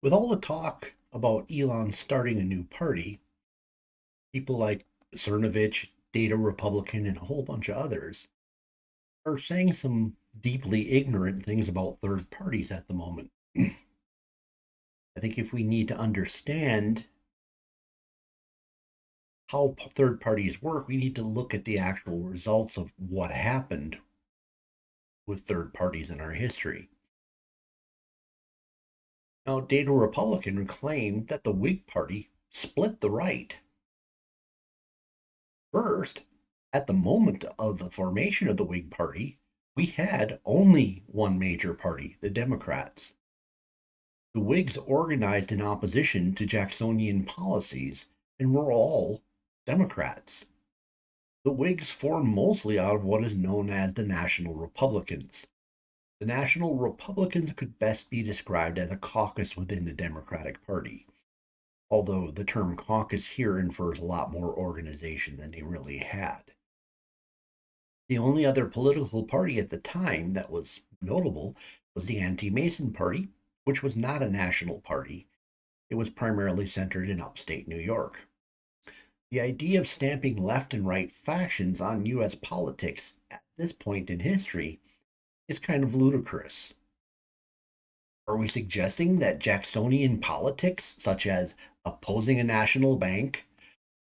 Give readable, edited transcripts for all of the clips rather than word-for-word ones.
With all the talk about Elon starting a new party, people like Cernovich, Data Republican, and a whole bunch of others are saying some deeply ignorant things about third parties at the moment. I think if we need to understand how third parties work, we need to look at the actual results of what happened with third parties in our history. Now, Data Republican claimed that the Whig Party split the right. First, at the moment of the formation of the Whig Party, we had only one major party, the Democrats. The Whigs organized in opposition to Jacksonian policies and were all Democrats. The Whigs formed mostly out of what is known as the National Republicans. The National Republicans could best be described as a caucus within the Democratic Party, although the term caucus here infers a lot more organization than they really had. The only other political party at the time that was notable was the Anti Mason Party, which was not a national party. It was primarily centered in upstate New York. The idea of stamping left and right factions on US politics at this point in history is kind of ludicrous. Are we suggesting that Jacksonian politics, such as opposing a national bank,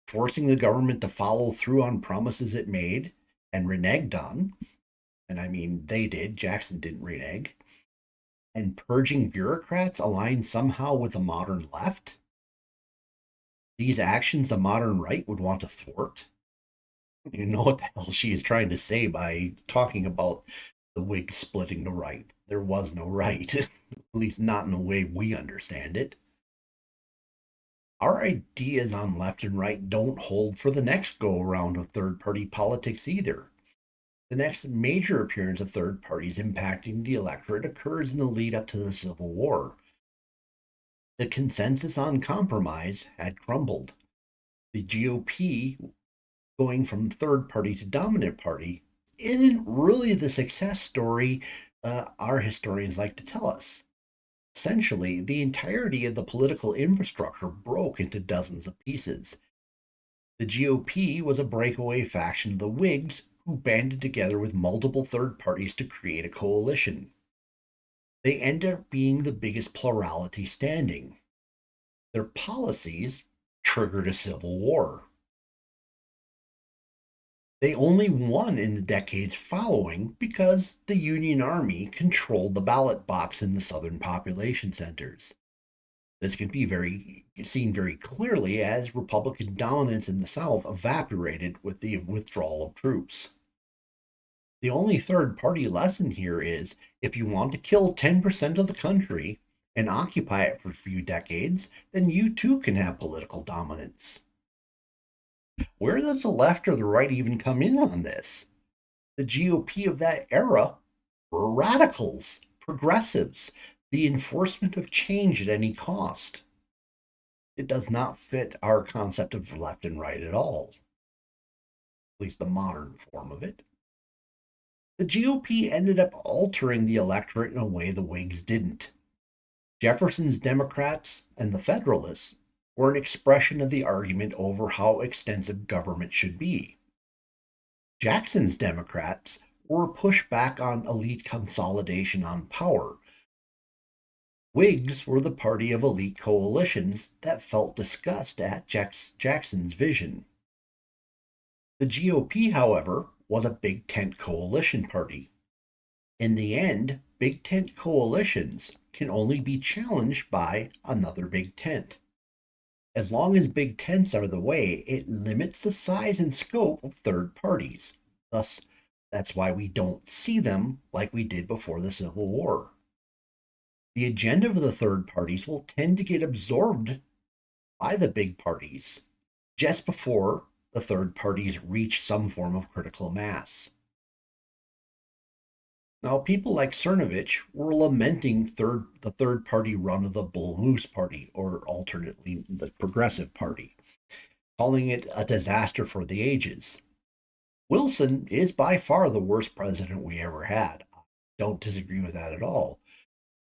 forcing the government to follow through on promises it made and reneged on, and I mean they did, Jackson didn't renege, and purging bureaucrats align somehow with the modern left? These actions the modern right would want to thwart? You know what the hell she is trying to say by talking about the Whigs splitting the right. There was no right, at least not in the way we understand it. Our ideas on left and right don't hold for the next go around of third party politics either. The next major appearance of third parties impacting the electorate occurs in the lead up to the Civil War. The consensus on compromise had crumbled. The GOP, going from third party to dominant party, isn't really the success story our historians like to tell us. Essentially, the entirety of the political infrastructure broke into dozens of pieces. The GOP was a breakaway faction of the Whigs who banded together with multiple third parties to create a coalition. They ended up being the biggest plurality standing. Their policies triggered a civil war. They only won in the decades following because the Union Army controlled the ballot box in the southern population centers. This can be seen very clearly as Republican dominance in the South evaporated with the withdrawal of troops. The only third party lesson here is if you want to kill 10% of the country and occupy it for a few decades, then you too can have political dominance. Where does the left or the right even come in on this? The GOP of that era were radicals, progressives, the enforcement of change at any cost. It does not fit our concept of left and right at all, at least the modern form of it. The GOP ended up altering the electorate in a way the Whigs didn't. Jefferson's Democrats and the Federalists were an expression of the argument over how extensive government should be. Jackson's Democrats were a pushback on elite consolidation on power. Whigs were the party of elite coalitions that felt disgust at Jackson's vision. The GOP, however, was a big tent coalition party. In the end, big tent coalitions can only be challenged by another big tent. As long as big tents are the way, it limits the size and scope of third parties. Thus, that's why we don't see them like we did before the Civil War. The agenda of the third parties will tend to get absorbed by the big parties just before the third parties reach some form of critical mass. Now, people like Cernovich were lamenting the third party run of the Bull Moose Party, or alternately the Progressive Party, calling it a disaster for the ages. Wilson is by far the worst president we ever had. I don't disagree with that at all.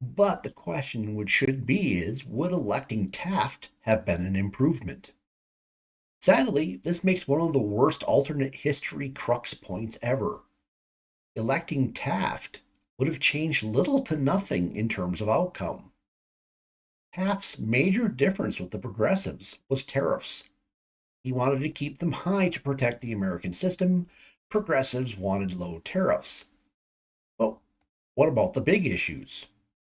But the question which should be is, would electing Taft have been an improvement? Sadly, this makes one of the worst alternate history crux points ever. Electing Taft would have changed little to nothing in terms of outcome. Taft's major difference with the progressives was tariffs. He wanted to keep them high to protect the American system. Progressives wanted low tariffs. But what about the big issues?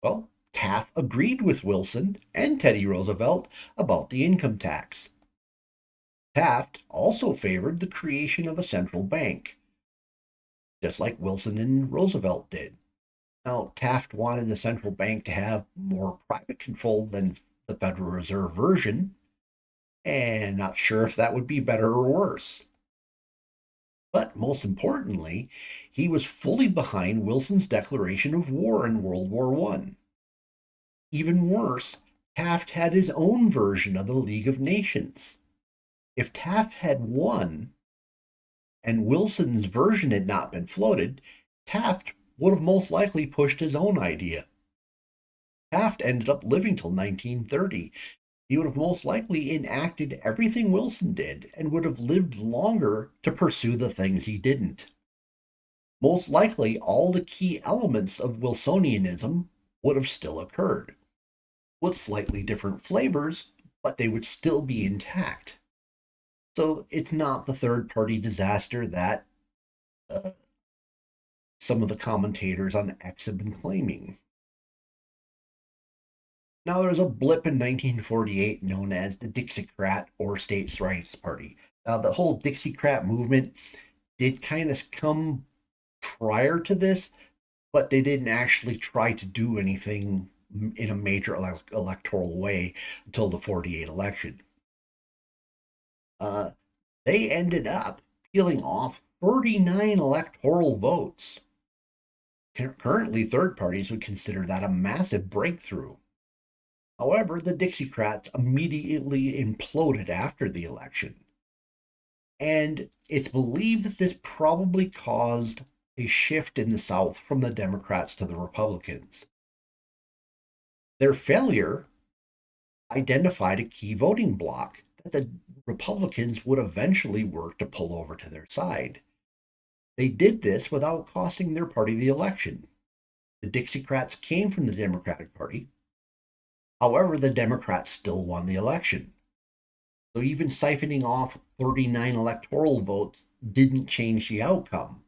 Well, Taft agreed with Wilson and Teddy Roosevelt about the income tax. Taft also favored the creation of a central bank, just like Wilson and Roosevelt did. Now, Taft wanted the central bank to have more private control than the Federal Reserve version, and not sure if that would be better or worse. But most importantly, he was fully behind Wilson's declaration of war in World War I. Even worse, Taft had his own version of the League of Nations. If Taft had won and Wilson's version had not been floated, Taft would have most likely pushed his own idea. Taft ended up living till 1930. He would have most likely enacted everything Wilson did and would have lived longer to pursue the things he didn't. Most likely, all the key elements of Wilsonianism would have still occurred, with slightly different flavors, but they would still be intact. So it's not the third party disaster that uh, some of the commentators on X have been claiming. Now, there was a blip in 1948 known as the Dixiecrat or States' Rights Party. Now, the whole Dixiecrat movement did kind of come prior to this, but they didn't actually try to do anything in a major electoral way until the 48 election. Uh, they ended up peeling off 39 electoral votes. Currently, third parties would consider that a massive breakthrough. However, the Dixiecrats immediately imploded after the election. And it's believed that this probably caused a shift in the South from the Democrats to the Republicans. Their failure identified a key voting bloc that the Republicans would eventually work to pull over to their side. They did this without costing their party the election. The Dixiecrats came from the Democratic Party. However, the Democrats still won the election. So even siphoning off 39 electoral votes didn't change the outcome.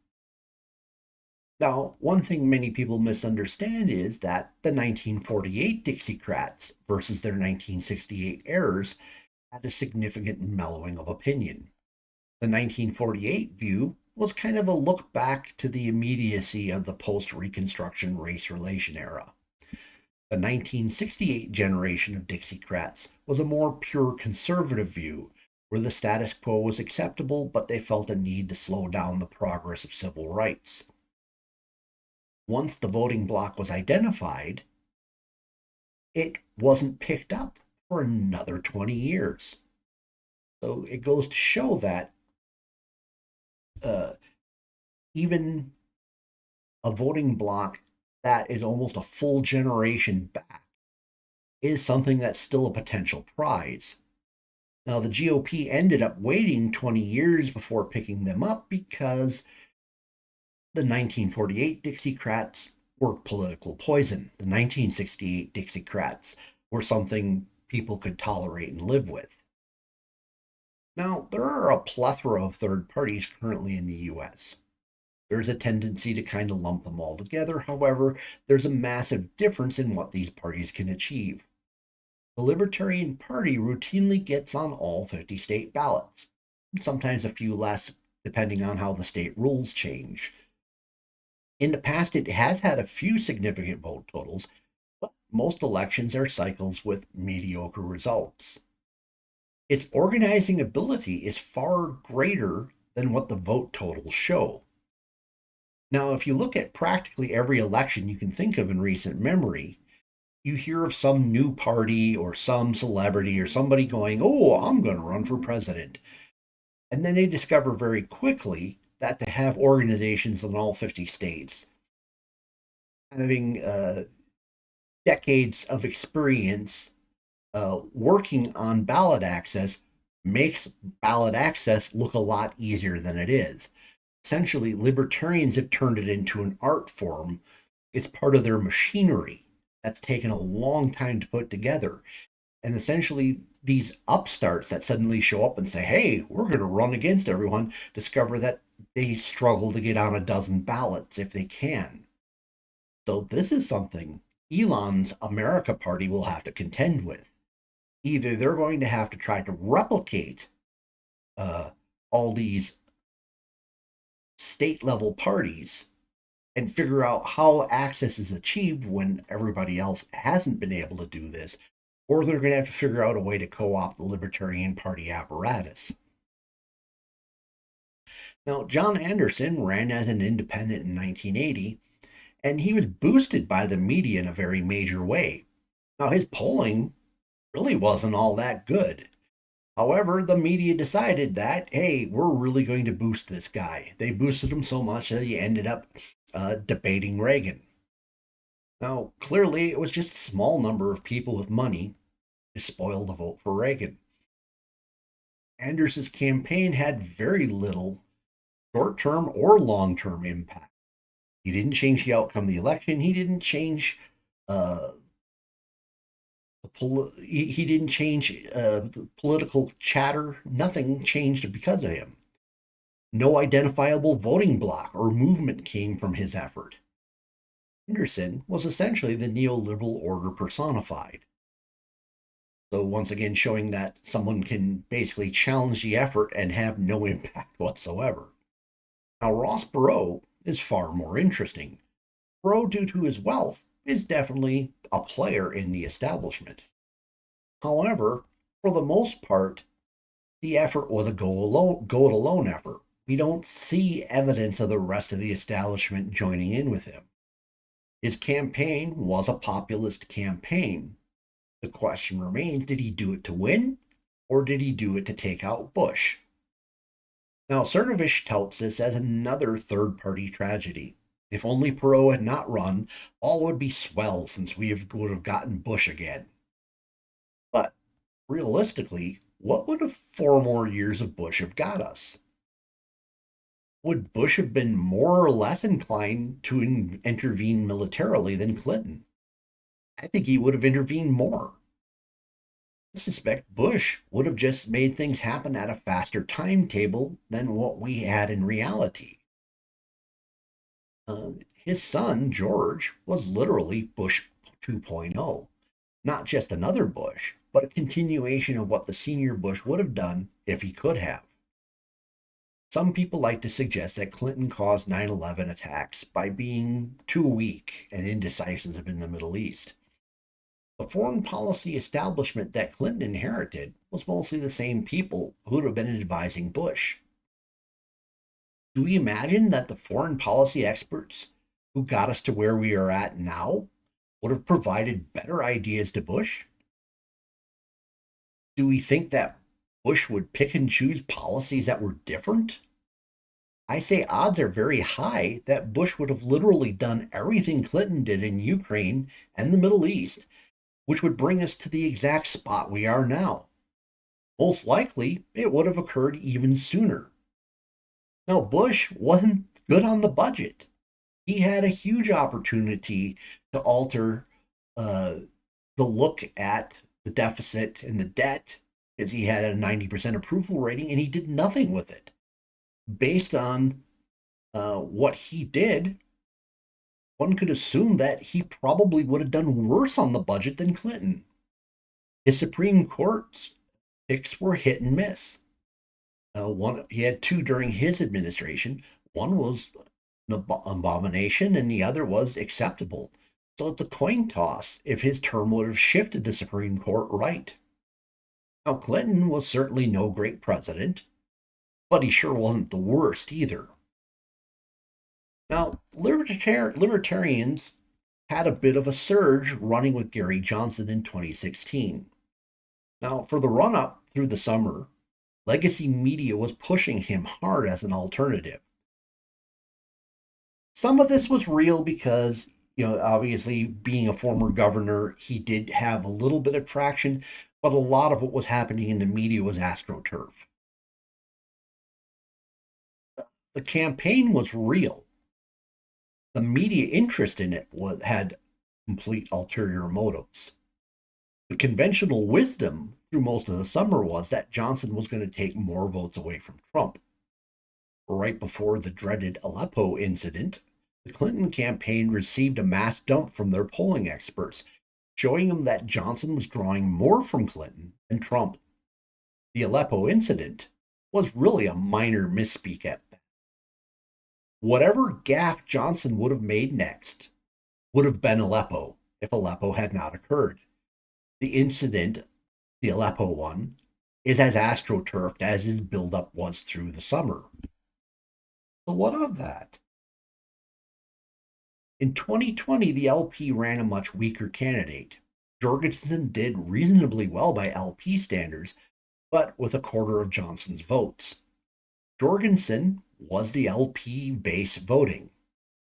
Now, one thing many people misunderstand is that the 1948 Dixiecrats versus their 1968 heirs had a significant mellowing of opinion. The 1948 view was kind of a look back to the immediacy of the post Reconstruction race relation era. The 1968 generation of Dixiecrats was a more pure conservative view, where the status quo was acceptable, but they felt a need to slow down the progress of civil rights. Once the voting bloc was identified, it wasn't picked up for another 20 years. So it goes to show that uh, even a voting bloc that is almost a full generation back is something that's still a potential prize. Now, the GOP ended up waiting 20 years before picking them up because the 1948 Dixiecrats were political poison. The 1968 Dixiecrats were something people could tolerate and live with. Now, there are a plethora of third parties currently in the US. There's a tendency to kind of lump them all together. However, there's a massive difference in what these parties can achieve. The Libertarian Party routinely gets on all 50 state ballots, sometimes a few less depending on how the state rules change. In the past, it has had a few significant vote totals, but most elections are cycles with mediocre results. Its organizing ability is far greater than what the vote totals show. Now, if you look at practically every election you can think of in recent memory, you hear of some new party or some celebrity or somebody going, "Oh, I'm going to run for president." And then they discover very quickly that to have organizations in all 50 states having decades of experience working on ballot access makes ballot access look a lot easier than it is. Essentially, libertarians have turned it into an art form. It's part of their machinery that's taken a long time to put together. And essentially, these upstarts that suddenly show up and say, hey, we're going to run against everyone, discover that they struggle to get on a dozen ballots if they can. So, this is something Elon's America Party will have to contend with. Either they're going to have to try to replicate uh, all these state level parties and figure out how access is achieved when everybody else hasn't been able to do this, or they're going to have to figure out a way to co opt the Libertarian Party apparatus. Now, John Anderson ran as an independent in 1980, and he was boosted by the media in a very major way. Now, his polling really wasn't all that good. However, the media decided that, hey, we're really going to boost this guy. They boosted him so much that he ended up debating Reagan. Now, clearly, it was just a small number of people with money who spoiled the vote for Reagan. Anderson's campaign had very little short term or long term impact. He didn't change the outcome of the election. He didn't change uh, he didn't change the political chatter. Nothing changed because of him. No identifiable voting bloc or movement came from his effort. Henderson was essentially the neoliberal order personified. So, once again, showing that someone can basically challenge the effort and have no impact whatsoever. Now, Ross Perot is far more interesting. Perot, due to his wealth, is definitely a player in the establishment. However, for the most part, the effort was a go it alone effort. We don't see evidence of the rest of the establishment joining in with him. His campaign was a populist campaign. The question remains, did he do it to win, or did he do it to take out Bush? Now, Cernovich touts this as another third party tragedy. If only Perot had not run, all would be swell since would have gotten Bush again. But realistically, what would 4 more years of Bush have got us? Would Bush have been more or less inclined to intervene militarily than Clinton? I think he would have intervened more. I suspect Bush would have just made things happen at a faster timetable than what we had in reality. His son, George, was literally Bush 2.0, not just another Bush, but a continuation of what the senior Bush would have done if he could have. Some people like to suggest that Clinton caused 9/11 attacks by being too weak and indecisive in the Middle East. The foreign policy establishment that Clinton inherited was mostly the same people who would have been advising Bush. Do we imagine that the foreign policy experts who got us to where we are at now would have provided better ideas to Bush? Do we think that Bush would pick and choose policies that were different? I say odds are very high that Bush would have literally done everything Clinton did in Ukraine and the Middle East, which would bring us to the exact spot we are now. Most likely, it would have occurred even sooner. Now, Bush wasn't good on the budget. He had a huge opportunity to alter uh, the look at the deficit and the debt because he had a 90% approval rating and he did nothing with it. Based on what he did, one could assume that he probably would have done worse on the budget than Clinton. His Supreme Court's picks were hit and miss. One he had two during his administration. One was an abomination, and the other was acceptable. So it's a coin toss if his term would have shifted the Supreme Court right. Now, Clinton was certainly no great president, but he sure wasn't the worst either. Now, libertarians had a bit of a surge running with Gary Johnson in 2016. Now, for the run up through the summer, legacy media was pushing him hard as an alternative. Some of this was real because Obviously being a former governor, he did have a little bit of traction, but a lot of what was happening in the media was astroturf. The campaign was real. The media interest in it had complete ulterior motives. The conventional wisdom through most of the summer was that Johnson was going to take more votes away from Trump. Right before the dreaded Aleppo incident, the Clinton campaign received a mass dump from their polling experts, showing them that Johnson was drawing more from Clinton than Trump. The Aleppo incident was really a minor misspeak at best. Whatever gaffe Johnson would have made next would have been Aleppo if Aleppo had not occurred. The incident, the Aleppo one, is as astroturfed as his buildup was through the summer. So, what of that? In 2020, the LP ran a much weaker candidate. Jorgensen did reasonably well by LP standards, but with a quarter of Johnson's votes. Jorgensen was the LP base voting.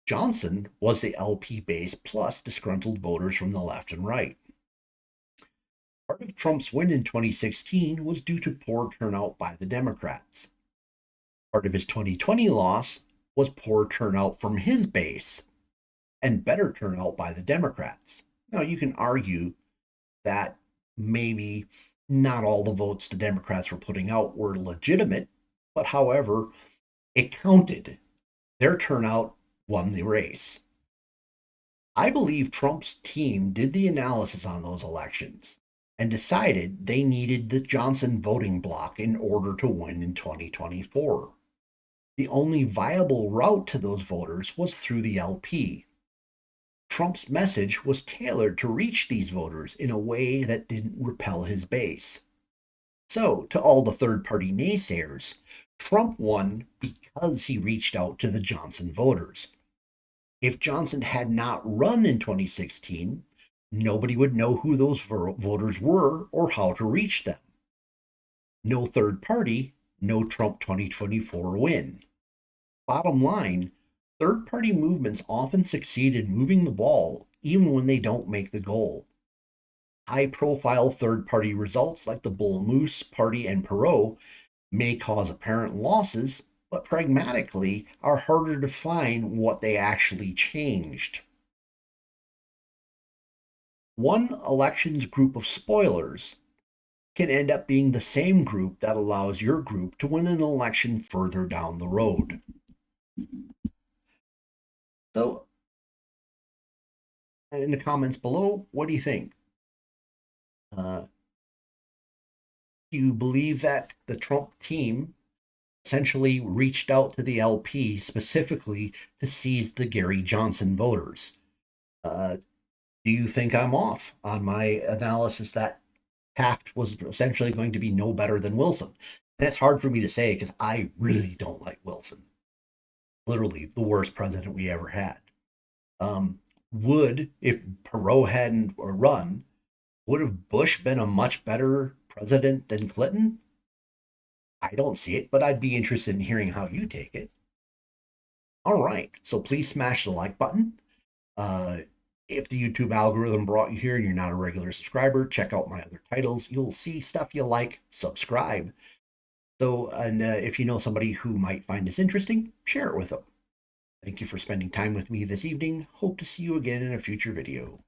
Johnson was the LP base plus disgruntled voters from the left and right. Part of Trump's win in 2016 was due to poor turnout by the Democrats. Part of his 2020 loss was poor turnout from his base and better turnout by the Democrats. Now, you can argue that maybe not all the votes the Democrats were putting out were legitimate, but however, it counted. Their turnout won the race. I believe Trump's team did the analysis on those elections and decided they needed the Johnson voting bloc in order to win in 2024. The only viable route to those voters was through the LP. Trump's message was tailored to reach these voters in a way that didn't repel his base. So, to all the third party naysayers, Trump won because he reached out to the Johnson voters. If Johnson had not run in 2016, nobody would know who those voters were or how to reach them. No third party, no Trump 2024 win. Bottom line, third party movements often succeed in moving the ball even when they don't make the goal. High profile third party results like the Bull Moose Party and Perot may cause apparent losses, but pragmatically are harder to find what they actually changed. One election's group of spoilers can end up being the same group that allows your group to win an election further down the road. So, in the comments below, what do you think? Do you believe that the Trump team essentially reached out to the LP specifically to seize the Gary Johnson voters? Uh, do you think I'm off on my analysis that Taft was essentially going to be no better than Wilson? And it's hard for me to say because I really don't like Wilson. Literally the worst president we ever had. Would, if Perot hadn't run, would have Bush been a much better president than Clinton? I don't see it, but I'd be interested in hearing how you take it. All right, so please smash the like button. Uh, if the YouTube algorithm brought you here and you're not a regular subscriber, check out my other titles. You'll see stuff you like, subscribe. So, and if you know somebody who might find this interesting, share it with them. Thank you for spending time with me this evening. Hope to see you again in a future video.